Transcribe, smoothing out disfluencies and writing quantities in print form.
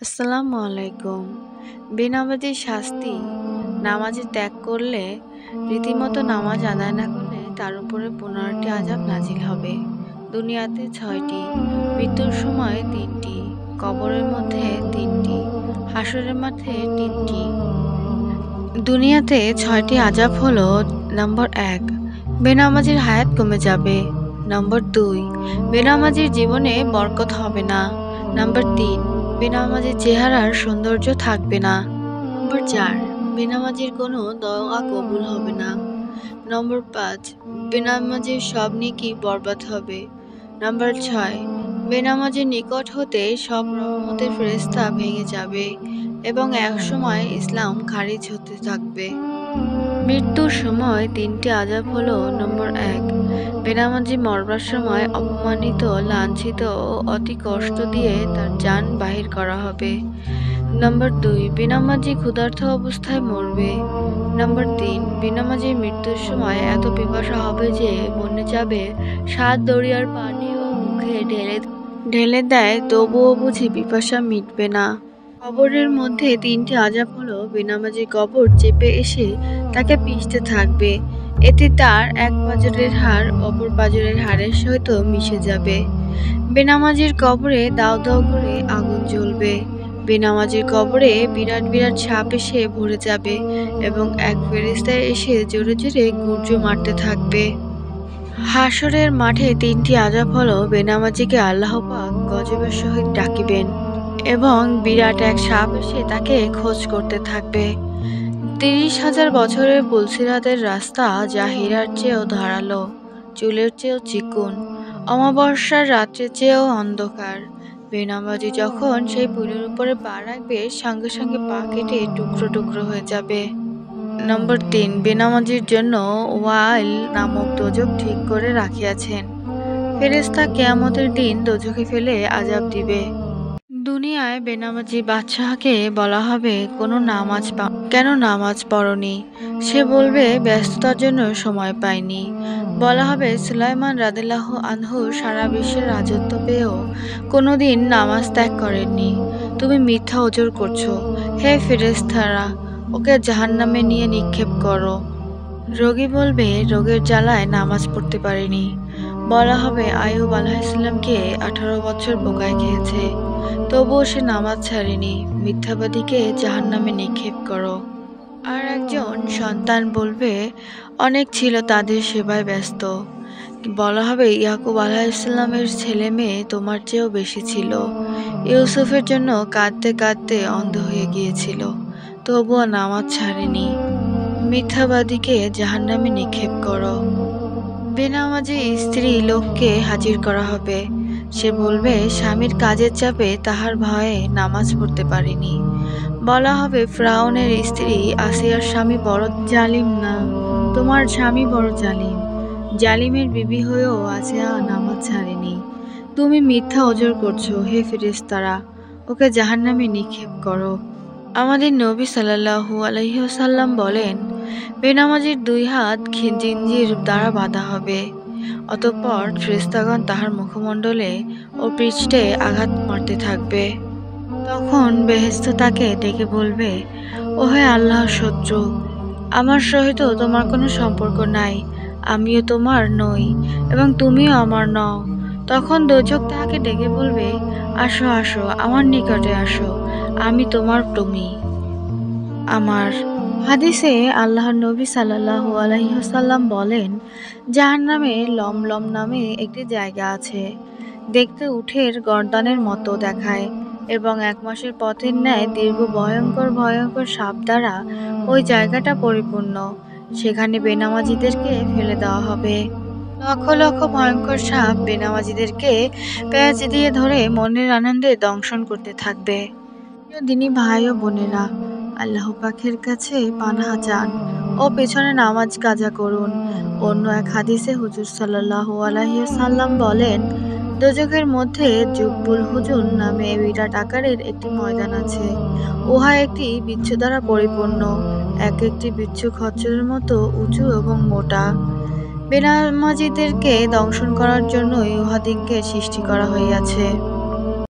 আসসালামু আলাইকুম। বেনামাজির শাস্তি। নামাজে ত্যাগ করলে, রীতিমতো নামাজ আদায় না করলে তার উপরে ১৫টি আযাব নাজিল হবে। দুনিয়াতে ৬টি, মৃত্যুর সময় ৩টি, কবরের মধ্যে ৩টি, হাসরের মাঠে ৩টি। দুনিয়াতে ৬টি আযাব হলো: নম্বর ১, বেনামাজির হায়াত কমে যাবে। নম্বর ২, বেনামাজির জীবনে বরকত হবে না। নম্বর ৩, বেনামাজির চেহারার সৌন্দর্য থাকবে না। নম্বর ৪, বেনামাজির কোনো দোয়া কবুল হবে না। নম্বর ৫, বেনামাজির সব নেকি বরবাদ হবে। নম্বর ৬, বেনামাজির নিকট হতে সব রহমতের ফেরেশতা ভেঙে যাবে এবং একসময় ইসলাম খারিজ হতে থাকবে। মৃত্যুর সময় ৩টি আযাব হলো: নম্বর ১, বেনামাজি মরবার সময় অপমানিত, লাঞ্ছিত ও অতি কষ্ট দিয়ে তার জান বাহির করা হবে। নম্বর ২, বেনামাজি ক্ষুধার্ত অবস্থায় মরবে। নম্বর ৩, বেনামাজির মৃত্যুর সময় এত পিপাসা হবে যে মনে যাবে ৭ দরিয়ার পানিও মুখে ঢেলে দেয়, তবুও বুঝি পিপাসা মিটবে না। কবরের মধ্যে ৩টি আযাব হলো: বেনামাজির কবর চেপে এসে তাকে পিষতে থাকবে, এতে তার এক পাঁজরের হাড় অপর পাঁজরের হাড়ের সহিত মিশে যাবে। বেনামাজির কবরে দাউ দাউ করে আগুন জ্বলবে। বেনামাজির কবরে বিরাট বিরাট সাপ এসে ভরে যাবে এবং এক ফেরেশতা এসে জোরে জোরে গুর্জ মারতে থাকবে। হাসরের মাঠে ৩টি আযাব হলো: বেনামাজিকে আল্লাহ পাক গজবের সহিত ডাকিবেন এবং বিরাট এক সাপ এসে তাকে খোঁজ করতে থাকবে। ৩০,০০০ বছরের পুলসিরাতের রাস্তা, যা হীরার চেয়েও ধারালো, চুলের চেয়েও চিকন, অমাবস্যার রাত্রের চেয়েও অন্ধকার। বেনামাজি যখন সেই পুলের উপরে পা রাখবে, সঙ্গে সঙ্গে পা কেটে টুকরো টুকরো হয়ে যাবে। নম্বর ৩, বেনামাজির জন্য ওয়াইল নামক দোজখ ঠিক করে রাখিয়াছেন। ফেরেশতা কিয়ামতের দিন দোজখে ফেলে আযাব দিবে। দুনিয়ায় বেনামাজি বাদশাহকে বলা হবে, কেন নামাজ পড়নি? সে বলবে, ব্যস্ততার জন্য সময় পাইনি। বলা হবে, সুলাইমান রাদিয়াল্লাহু আনহু সারা বিশ্বের রাজত্ব পেয়েও কোনোদিন নামাজ ত্যাগ করেননি। তুমি মিথ্যা অজর করছো। হে ফেরেশতারা, ওকে জাহান্নামে নিয়ে নিক্ষেপ করো। রোগী বলবে, রোগের জ্বালায় নামাজ পড়তে পারিনি। বলা হবে, আইয়ুব আলাইহিসসালামকে ১৮ বছর পোকায় খেয়েছে, তবুও সে নামাজ ছাড়েনি। মিথ্যাবাদীকে জাহান্নামে নিক্ষেপ করো। আর একজন সন্তান বলবে, অনেক ছিল তাদের সেবায় ব্যস্ত। বলা হবে, ইয়াকুব আলাইহিসসালামের ছেলে মেয়ে তোমার চেয়েও বেশি ছিল। ইউসুফের জন্য কাঁদতে কাঁদতে অন্ধ হয়ে গিয়েছিল, তবুও নামাজ ছাড়েনি। মিথ্যাবাদীকে জাহান্নামে নিক্ষেপ করো। বেনামাজি স্ত্রী লোককে হাজির করা হবে। সে বলবে, স্বামীর কাজের চাপে তাহার ভয়ে নামাজ পড়তে পারিনি। বলা হবে, ফিরআউনের স্ত্রী আসিয়ার স্বামী বড় জালিম না, তোমার স্বামী বড় জালিম। জালিমের বিবি হয়েও আসিয়া নামাজ ছাড়েনি। তুমি মিথ্যা অজর করছো। হে ফেরেশতারা, ওকে জাহান্নামে নিক্ষেপ করো। আমাদের নবী সাল্লাল্লাহু আলাইহি ওয়াসাল্লাম বলেন, বেনামাজির ২ হাত জিনজির দ্বারা বাঁধা হবে। অতঃপর ফেরেশতাগণ তাহার মুখমণ্ডলে ও পৃষ্ঠে আঘাত মারতে থাকবে। তখন বেহেশত তাকে ডেকে বলবে, ওহে আল্লাহর শত্রু, আমার সহিত তোমার কোনো সম্পর্ক নাই, আমিও তোমার নই এবং তুমিও আমার নও। তখন দোজখ তাহাকে ডেকে বলবে, আসো আসো, আমার নিকটে আসো, আমি তোমার, তুমি আমার। হাদিসে আল্লাহর নবী সাল্লাল্লাহু আলাইহি ওয়াসাল্লাম বলেন, জাহান্নামে লমলম নামে একটি জায়গা আছে। দেখতে উটের গর্দানের মতো দেখায় এবং ১ মাসের পথের ন্যায় দীর্ঘ। ভয়ঙ্কর ভয়ঙ্কর সাপ দ্বারা ওই জায়গাটা পরিপূর্ণ। সেখানে বেনামাজিদেরকে ফেলে দেওয়া হবে। লক্ষ লক্ষ ভয়ঙ্কর সাপ বেনামাজিদেরকে প্যাঁচ দিয়ে ধরে মনের আনন্দে দংশন করতে থাকবে। দিনী ভাই ও বোনেরা, আল্লাহ পাকের কাছে পানাহ চান ও পেছনে নামাজ কাজা করুন। অন্য এক হাদিসে হুজুর সাল্লাল্লাহু আলাইহি ওয়াসাল্লাম বলেন, দোজখের মধ্যে জুব্বুল হুজুন নামে বিরাট আকারের একটি ময়দান আছে। উহা একটি বিচ্ছু দ্বারা পরিপূর্ণ। এক একটি বিচ্ছু খচ্চরের মতো উঁচু এবং মোটা। বেনামাজিদেরকে দংশন করার জন্যই উহাদিগকে সৃষ্টি করা হইয়াছে।